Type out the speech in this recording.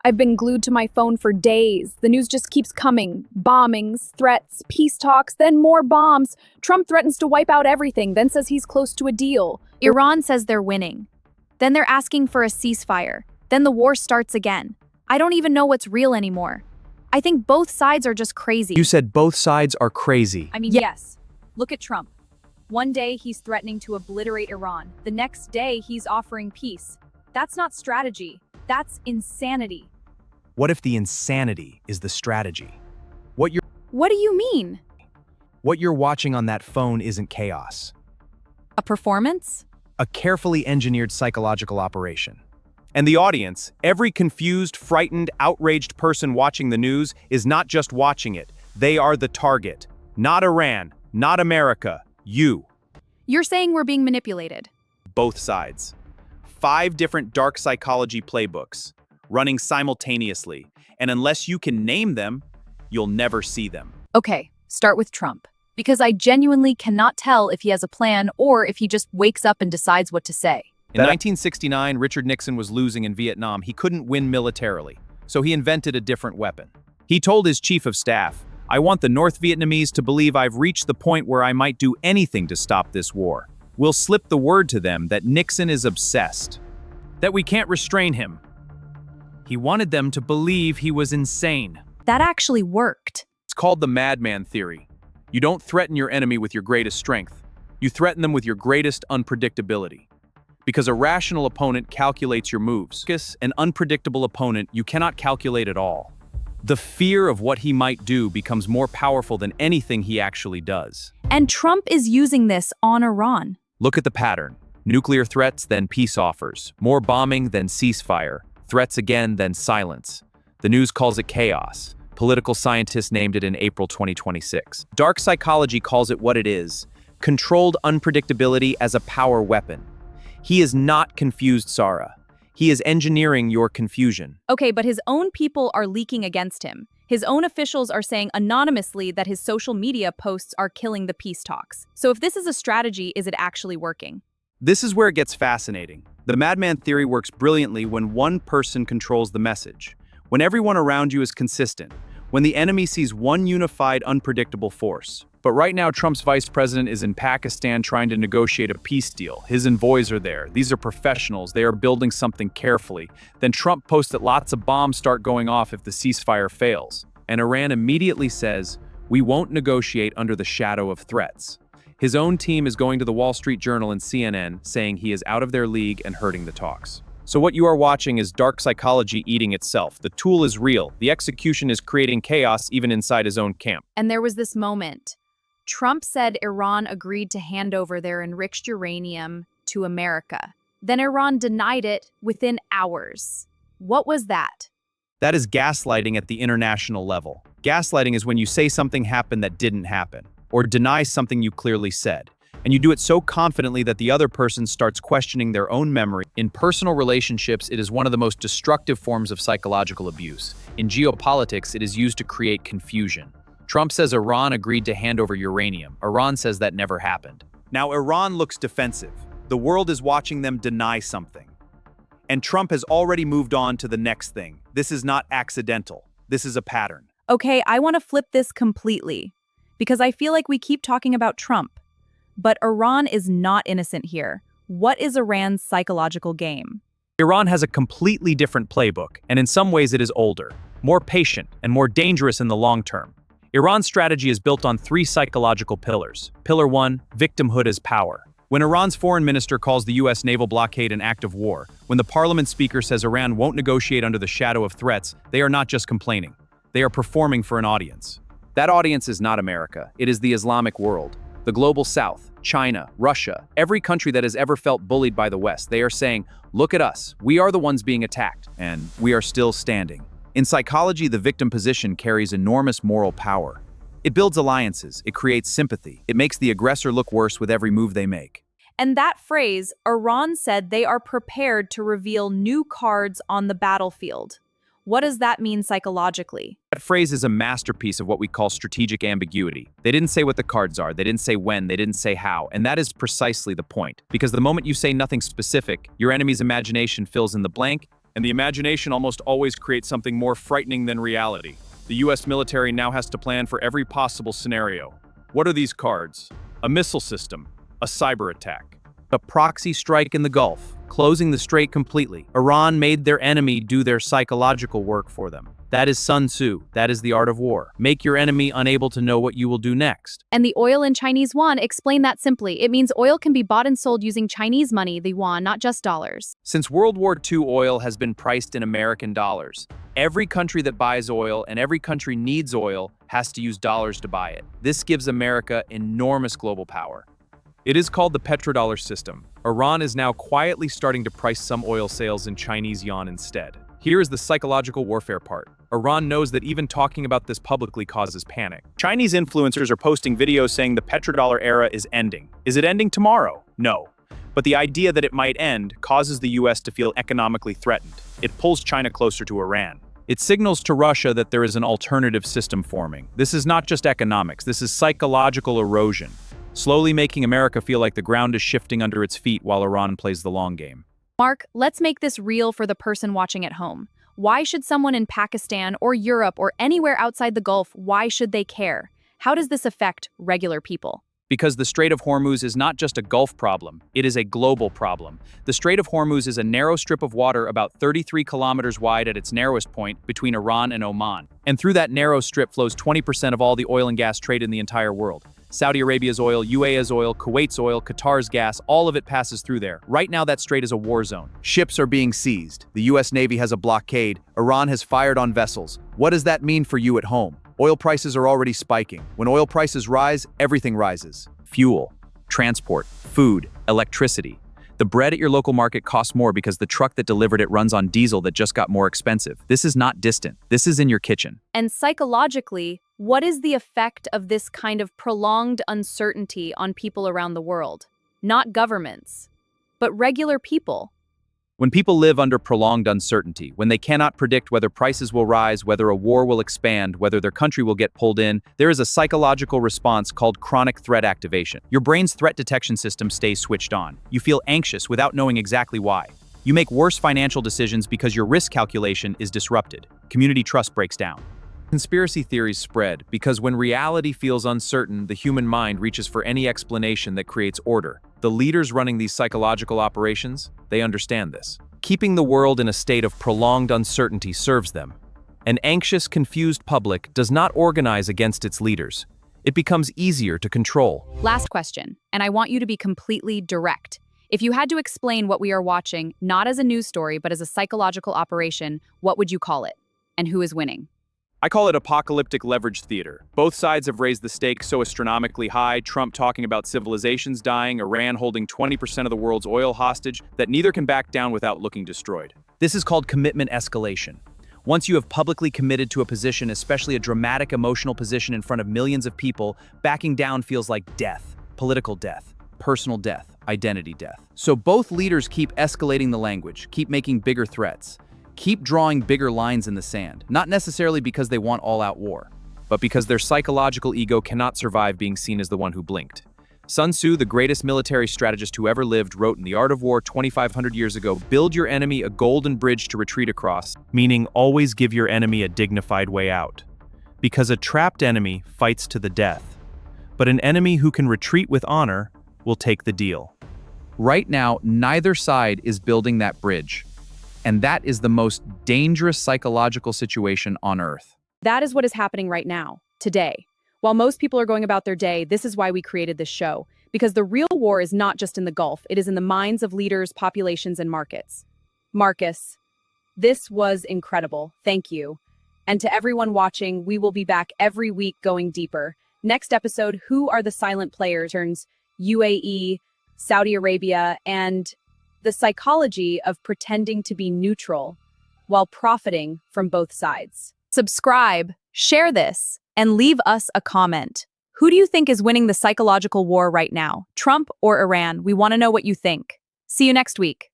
I've been glued to my phone for days. The news just keeps coming. Bombings, threats, peace talks, then more bombs. Trump threatens to wipe out everything, then says he's close to a deal. Iran says they're winning. Then they're asking for a ceasefire. Then the war starts again. I don't even know what's real anymore. I think both sides are just crazy. You said both sides are crazy. Yes. Look at Trump. One day he's threatening to obliterate Iran. The next day he's offering peace. That's not strategy. That's insanity. What if the insanity is the strategy? What What do you mean? you're watching on that phone isn't chaos. A performance? A carefully engineered psychological operation. And the audience, every confused, frightened, outraged person watching the news is not just watching it. They are the target. Not Iran, not America, you. You're saying we're being manipulated. Both sides. 5 different dark psychology playbooks, running simultaneously. And unless you can name them, you'll never see them. Okay, start with Trump. Because I genuinely cannot tell if he has a plan or if he just wakes up and decides what to say. In 1969, Richard Nixon was losing in Vietnam. He couldn't win militarily, so he invented a different weapon. He told his chief of staff, "I want the North Vietnamese to believe I've reached the point where I might do anything to stop this war. We'll slip the word to them that Nixon is obsessed, that we can't restrain him." He wanted them to believe he was insane. That actually worked. It's called the Madman Theory. You don't threaten your enemy with your greatest strength. You threaten them with your greatest unpredictability. Because a rational opponent calculates your moves. An unpredictable opponent you cannot calculate at all. The fear of what he might do becomes more powerful than anything he actually does. And Trump is using this on Iran. Look at the pattern. Nuclear threats, then peace offers. More bombing, then ceasefire. Threats again, then silence. The news calls it chaos. Political scientists named it in April 2026. Dark psychology calls it what it is: controlled unpredictability as a power weapon. He is not confused, Sara. He is engineering your confusion. Okay, but his own people are leaking against him. His own officials are saying anonymously that his social media posts are killing the peace talks. So if this is a strategy, is it actually working? This is where it gets fascinating. The Madman Theory works brilliantly when one person controls the message, when everyone around you is consistent, when the enemy sees one unified, unpredictable force. But right now, Trump's vice president is in Pakistan trying to negotiate a peace deal. His envoys are there. These are professionals. They are building something carefully. Then Trump posts that lots of bombs start going off if the ceasefire fails. And Iran immediately says, "We won't negotiate under the shadow of threats." His own team is going to the Wall Street Journal and CNN saying he is out of their league and hurting the talks. So what you are watching is dark psychology eating itself. The tool is real. The execution is creating chaos even inside his own camp. And there was this moment. Trump said Iran agreed to hand over their enriched uranium to America. Then Iran denied it within hours. What was that? That is gaslighting at the international level. Gaslighting is when you say something happened that didn't happen, or deny something you clearly said. And you do it so confidently that the other person starts questioning their own memory. In personal relationships, it is one of the most destructive forms of psychological abuse. In geopolitics, it is used to create confusion. Trump says Iran agreed to hand over uranium. Iran says that never happened. Now, Iran looks defensive. The world is watching them deny something. And Trump has already moved on to the next thing. This is not accidental. This is a pattern. Okay, I want to flip this completely. Because I feel like we keep talking about Trump. But Iran is not innocent here. What is Iran's psychological game? Iran has a completely different playbook, and in some ways it is older, more patient, and more dangerous in the long term. Iran's strategy is built on 3 psychological pillars. Pillar 1, victimhood as power. When Iran's foreign minister calls the US naval blockade an act of war, when the parliament speaker says Iran won't negotiate under the shadow of threats, they are not just complaining. They are performing for an audience. That audience is not America. It is the Islamic world, the global South, China, Russia, every country that has ever felt bullied by the West. They are saying, look at us. We are the ones being attacked, and we are still standing. In psychology, the victim position carries enormous moral power. It builds alliances, it creates sympathy, it makes the aggressor look worse with every move they make. And that phrase, Iran said they are prepared to reveal new cards on the battlefield. What does that mean psychologically? That phrase is a masterpiece of what we call strategic ambiguity. They didn't say what the cards are, they didn't say when, they didn't say how, and that is precisely the point. Because the moment you say nothing specific, your enemy's imagination fills in the blank, And the imagination almost always creates something more frightening than reality. The US military now has to plan for every possible scenario. What are these cards? A missile system, a cyber attack, a proxy strike in the Gulf, closing the strait completely. Iran made their enemy do their psychological work for them. That is Sun Tzu. That is the art of war. Make your enemy unable to know what you will do next. And the oil in Chinese yuan, explain that simply. It means oil can be bought and sold using Chinese money, the yuan, not just dollars. Since World War II, oil has been priced in American dollars. Every country that buys oil and every country needs oil has to use dollars to buy it. This gives America enormous global power. It is called the petrodollar system. Iran is now quietly starting to price some oil sales in Chinese yuan instead. Here is the psychological warfare part. Iran knows that even talking about this publicly causes panic. Chinese influencers are posting videos saying the petrodollar era is ending. Is it ending tomorrow? No. But the idea that it might end causes the US to feel economically threatened. It pulls China closer to Iran. It signals to Russia that there is an alternative system forming. This is not just economics, this is psychological erosion, slowly making America feel like the ground is shifting under its feet while Iran plays the long game. Mark, let's make this real for the person watching at home. Why should someone in Pakistan or Europe or anywhere outside the Gulf, why should they care? How does this affect regular people? Because the Strait of Hormuz is not just a Gulf problem, it is a global problem. The Strait of Hormuz is a narrow strip of water about 33 kilometers wide at its narrowest point between Iran and Oman. And through that narrow strip flows 20% of all the oil and gas trade in the entire world. Saudi Arabia's oil, UAE's oil, Kuwait's oil, Qatar's gas, all of it passes through there. Right now that strait is a war zone. Ships are being seized. The US Navy has a blockade. Iran has fired on vessels. What does that mean for you at home? Oil prices are already spiking. When oil prices rise, everything rises. Fuel, transport, food, electricity. The bread at your local market costs more because the truck that delivered it runs on diesel that just got more expensive. This is not distant. This is in your kitchen. And psychologically, what is the effect of this kind of prolonged uncertainty on people around the world? Not governments, but regular people. When people live under prolonged uncertainty, when they cannot predict whether prices will rise, whether a war will expand, whether their country will get pulled in, there is a psychological response called chronic threat activation. Your brain's threat detection system stays switched on. You feel anxious without knowing exactly why. You make worse financial decisions because your risk calculation is disrupted. Community trust breaks down. Conspiracy theories spread because when reality feels uncertain, the human mind reaches for any explanation that creates order. The leaders running these psychological operations, they understand this. Keeping the world in a state of prolonged uncertainty serves them. An anxious, confused public does not organize against its leaders. It becomes easier to control. Last question, and I want you to be completely direct. If you had to explain what we are watching, not as a news story, but as a psychological operation, what would you call it? And who is winning? I call it apocalyptic leverage theater. Both sides have raised the stakes so astronomically high, Trump talking about civilizations dying, Iran holding 20% of the world's oil hostage, that neither can back down without looking destroyed. This is called commitment escalation. Once you have publicly committed to a position, especially a dramatic emotional position in front of millions of people, backing down feels like death, political death, personal death, identity death. So both leaders keep escalating the language, keep making bigger threats. Keep drawing bigger lines in the sand, not necessarily because they want all-out war, but because their psychological ego cannot survive being seen as the one who blinked. Sun Tzu, the greatest military strategist who ever lived, wrote in The Art of War 2,500 years ago, "Build your enemy a golden bridge to retreat across," meaning always give your enemy a dignified way out. Because a trapped enemy fights to the death, but an enemy who can retreat with honor will take the deal. Right now, neither side is building that bridge. And that is the most dangerous psychological situation on Earth. That is what is happening right now, today. While most people are going about their day, this is why we created this show. Because the real war is not just in the Gulf, it is in the minds of leaders, populations, and markets. Marcus, this was incredible. Thank you. And to everyone watching, we will be back every week going deeper. Next episode, who are the silent players? Turns UAE, Saudi Arabia, and the psychology of pretending to be neutral while profiting from both sides. Subscribe, share this, and leave us a comment. Who do you think is winning the psychological war right now? Trump or Iran? We want to know what you think. See you next week.